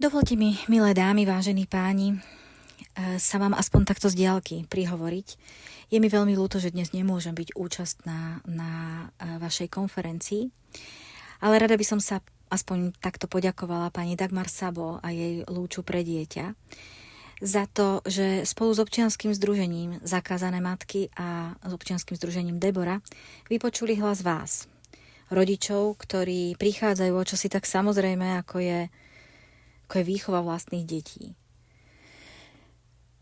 Dovolte mi, milé dámy, vážení páni, sa vám aspoň takto z diaľky prihovoriť. Je mi veľmi ľúto, že dnes nemôžem byť účastná na vašej konferencii, ale rada by som sa aspoň takto poďakovala pani Dagmar Sabo a jej Lúču pre dieťa za to, že spolu s občianskym združením Zakázané matky a s občianskym združením Debora vypočuli hlas vás, rodičov, ktorí prichádzajú o čosi tak samozrejme, ako je výchova vlastných detí.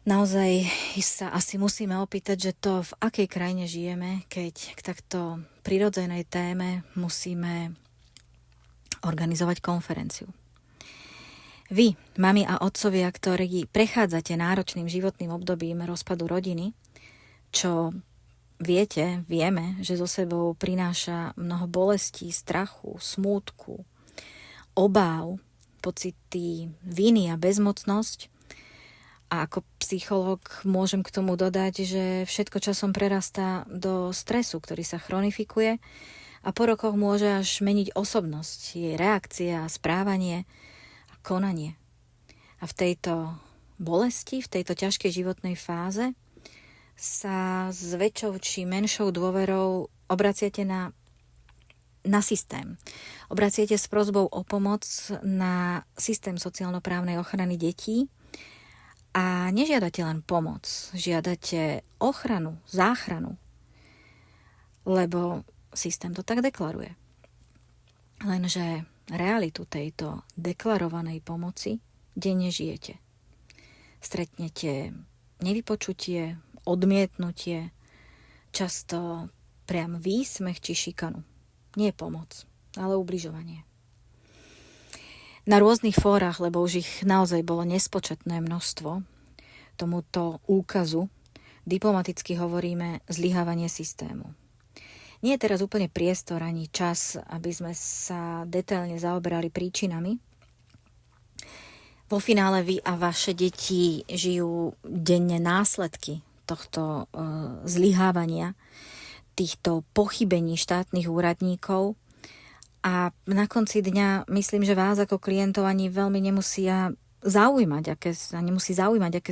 Naozaj sa asi musíme opýtať, že to v akej krajine žijeme, keď k takto prirodzenej téme musíme organizovať konferenciu. Vy, mami a otcovia, ktorí prechádzate náročným životným obdobím rozpadu rodiny, čo vieme, že so sebou prináša mnoho bolestí, strachu, smútku, obáv, pocity viny a bezmocnosť. A ako psychológ môžem k tomu dodať, že všetko časom prerastá do stresu, ktorý sa chronifikuje a po rokoch môže až meniť osobnosť, jej reakcie a správanie a konanie. A v tejto bolesti, v tejto ťažkej životnej fáze sa s väčšou či menšou dôverou obraciate na systém. Obraciate s prosbou o pomoc na systém sociálno-právnej ochrany detí a nežiadate len pomoc, žiadate ochranu, záchranu, lebo systém to tak deklaruje. Lenže realitu tejto deklarovanej pomoci denne žijete. Stretnete nevypočutie, odmietnutie, často priam výsmech či šikanu. Nie pomoc, ale ubližovanie. Na rôznych fórach, lebo už ich naozaj bolo nespočetné množstvo, tomuto úkazu diplomaticky hovoríme zlyhávanie systému. Nie je teraz úplne priestor ani čas, aby sme sa detailne zaoberali príčinami. Vo finále vy a vaše deti žijú denne následky tohto zlyhávania, týchto pochybení štátnych úradníkov a na konci dňa myslím, že vás ako klientov ani veľmi nemusí zaujímať, aké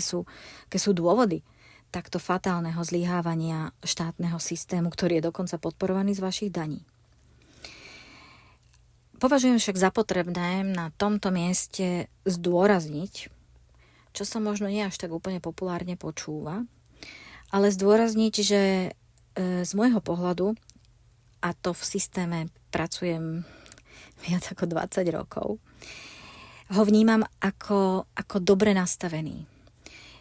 sú dôvody takto fatálneho zlyhávania štátneho systému, ktorý je dokonca podporovaný z vašich daní. Považujem však za potrebné na tomto mieste zdôrazniť, čo sa možno nie až tak úplne populárne počúva, ale zdôrazniť, že z môjho pohľadu, a to v systéme pracujem viac ako 20 rokov, ho vnímam ako dobre nastavený.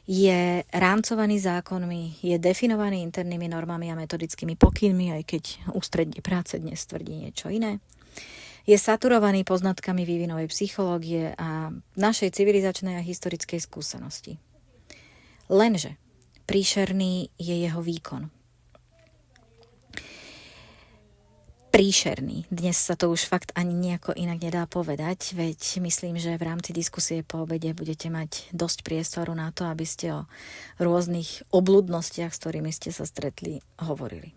Je rámcovaný zákonmi, je definovaný internými normami a metodickými pokynmi, aj keď ústredie práce dnes tvrdí niečo iné. Je saturovaný poznatkami vývinovej psychológie a našej civilizačnej a historickej skúsenosti. Lenže príšerný je jeho výkon. Príšerný. Dnes sa to už fakt ani nejako inak nedá povedať, veď myslím, že v rámci diskusie po obede budete mať dosť priestoru na to, aby ste o rôznych obľudnostiach, s ktorými ste sa stretli, hovorili.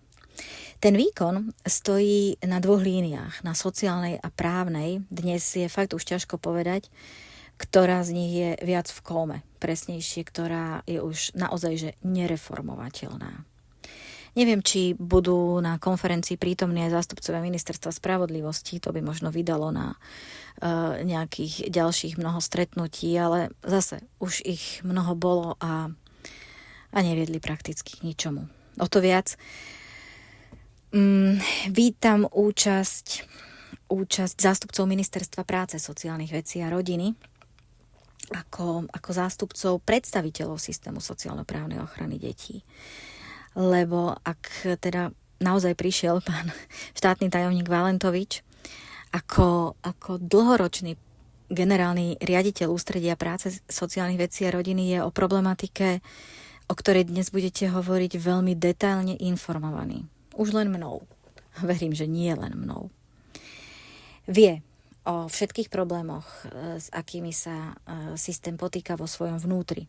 Ten výkon stojí na dvoch líniách, na sociálnej a právnej. Dnes je fakt už ťažko povedať, ktorá z nich je viac v kóme, presnejšie, ktorá je už naozaj že nereformovateľná. Neviem, či budú na konferencii prítomní aj zástupcovia Ministerstva spravodlivosti, to by možno vydalo na nejakých ďalších mnoho stretnutí, ale zase už ich mnoho bolo a neviedli prakticky k ničomu. O to viac vítam účasť zástupcov Ministerstva práce, sociálnych vecí a rodiny ako zástupcov predstaviteľov systému sociálno-právnej ochrany detí. Lebo ak teda naozaj prišiel pán štátny tajomník Valentovič ako dlhoročný generálny riaditeľ ústredia práce, sociálnych vecí a rodiny, je o problematike, o ktorej dnes budete hovoriť, veľmi detailne informovaný. Už len mnou. Verím, že nie len mnou. Vie o všetkých problémoch, s akými sa systém potýka vo svojom vnútri.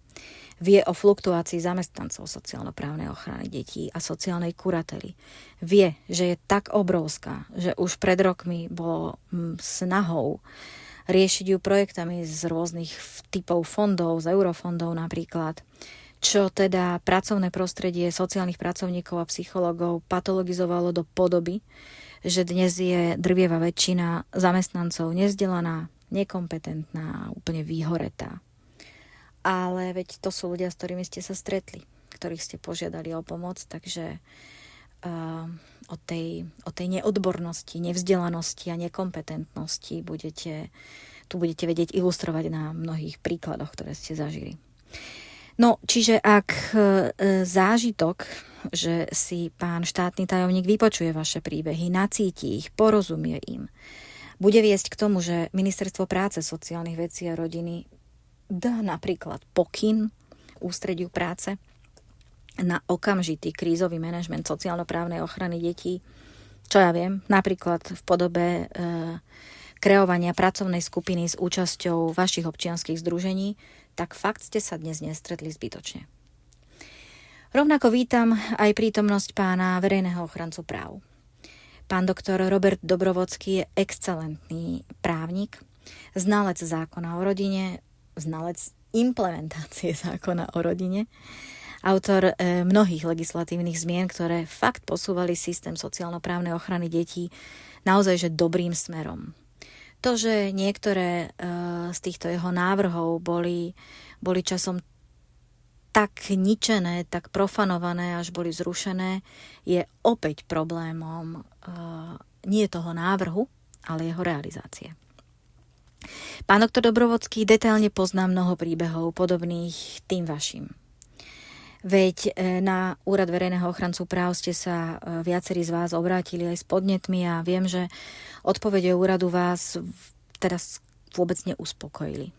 Vie o fluktuácii zamestnancov sociálno-právnej ochrany detí a sociálnej kurately. Vie, že je tak obrovská, že už pred rokmi bolo snahou riešiť ju projektami z rôznych typov fondov, z eurofondov napríklad, čo teda pracovné prostredie sociálnych pracovníkov a psychológov patologizovalo do podoby, že dnes je drvieva väčšina zamestnancov nevzdelaná, nekompetentná, úplne vyhoretá. Ale veď to sú ľudia, s ktorými ste sa stretli, ktorých ste požiadali o pomoc, takže o tej neodbornosti, nevzdelanosti a nekompetentnosti budete vedieť ilustrovať na mnohých príkladoch, ktoré ste zažili. No, čiže ak zážitok, že si pán štátny tajomník vypočuje vaše príbehy, nacíti ich, porozumie im, bude viesť k tomu, že Ministerstvo práce, sociálnych vecí a rodiny dá napríklad pokyn ústrediu práce na okamžitý krízový manažment sociálno-právnej ochrany detí, čo ja viem, napríklad v podobe kreovania pracovnej skupiny s účasťou vašich občianskych združení, tak fakt ste sa dnes nestretli zbytočne. Rovnako vítam aj prítomnosť pána verejného ochrancu práv. Pán doktor Robert Dobrovodský je excelentný právnik, znalec zákona o rodine, znalec implementácie zákona o rodine, autor mnohých legislatívnych zmien, ktoré fakt posúvali systém sociálno-právnej ochrany detí naozaj že dobrým smerom. To, že niektoré z týchto jeho návrhov boli časom tak ničené, tak profanované, až boli zrušené, je opäť problémom nie toho návrhu, ale jeho realizácie. Pán doktor Dobrovodský detailne pozná mnoho príbehov podobných tým vašim. Veď na Úrad verejného ochrancu práv ste sa viacerí z vás obrátili aj s podnetmi a viem, že odpovede úradu vás teraz vôbec neuspokojili.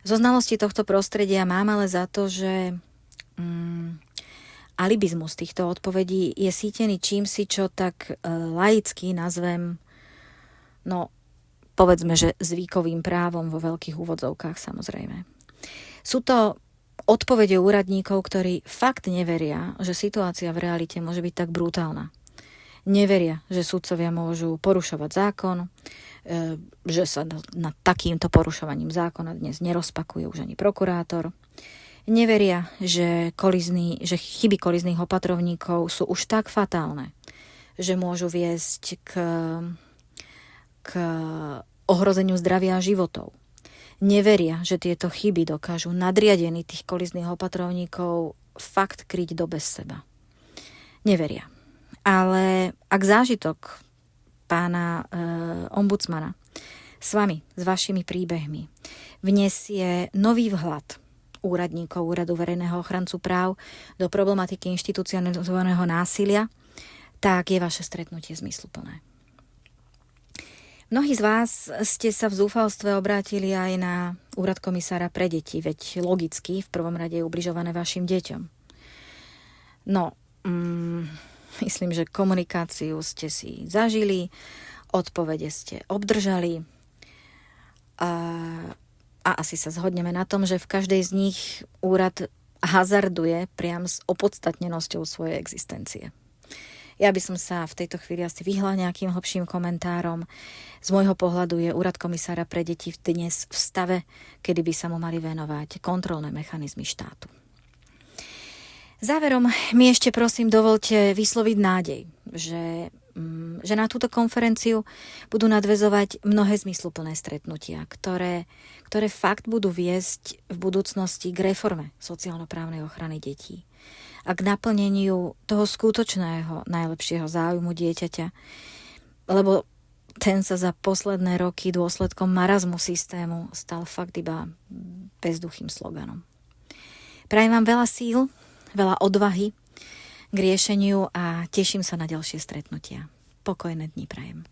Zo znalosti tohto prostredia mám ale za to, že alibizmus týchto odpovedí je sítený čímsi, čo tak laicky nazvem, povedzme, že zvykovým právom vo veľkých úvodzovkách samozrejme. Sú to odpovede úradníkov, ktorí fakt neveria, že situácia v realite môže byť tak brutálna. Neveria, že sudcovia môžu porušovať zákon, že sa nad takýmto porušovaním zákona dnes nerozpakuje už ani prokurátor. Neveria, že chyby kolizných opatrovníkov sú už tak fatálne, že môžu viesť k ohrozeniu zdravia a životov. Neveria, že tieto chyby dokážu nadriadení tých kolizných opatrovníkov fakt kryť do bez seba. Neveria. Ale ak zážitok pána ombudsmana s vami, s vašimi príbehmi, vnesie nový vhľad úradníkov Úradu verejného ochrancu práv do problematiky inštitucionalizovaného násilia, tak je vaše stretnutie zmysluplné. Mnohí z vás ste sa v zúfalstve obrátili aj na úrad komisára pre deti, veď logicky v prvom rade je ubližované vašim deťom. Myslím, že komunikáciu ste si zažili, odpovede ste obdržali a asi sa zhodneme na tom, že v každej z nich úrad hazarduje priam s opodstatnenosťou svojej existencie. Ja by som sa v tejto chvíli asi vyhla nejakým hlbším komentárom. Z môjho pohľadu je úrad komisára pre deti dnes v stave, kedy by sa mu mali venovať kontrolné mechanizmy štátu. Záverom mi ešte prosím dovolte vysloviť nádej, že na túto konferenciu budú nadväzovať mnohé zmysluplné stretnutia, ktoré fakt budú viesť v budúcnosti k reforme sociálno-právnej ochrany detí a k naplneniu toho skutočného najlepšieho záujmu dieťaťa, lebo ten sa za posledné roky dôsledkom marazmu systému stal fakt iba bezduchým sloganom. Prajem vám veľa síl, veľa odvahy k riešeniu a teším sa na ďalšie stretnutia. Pokojné dni prajem.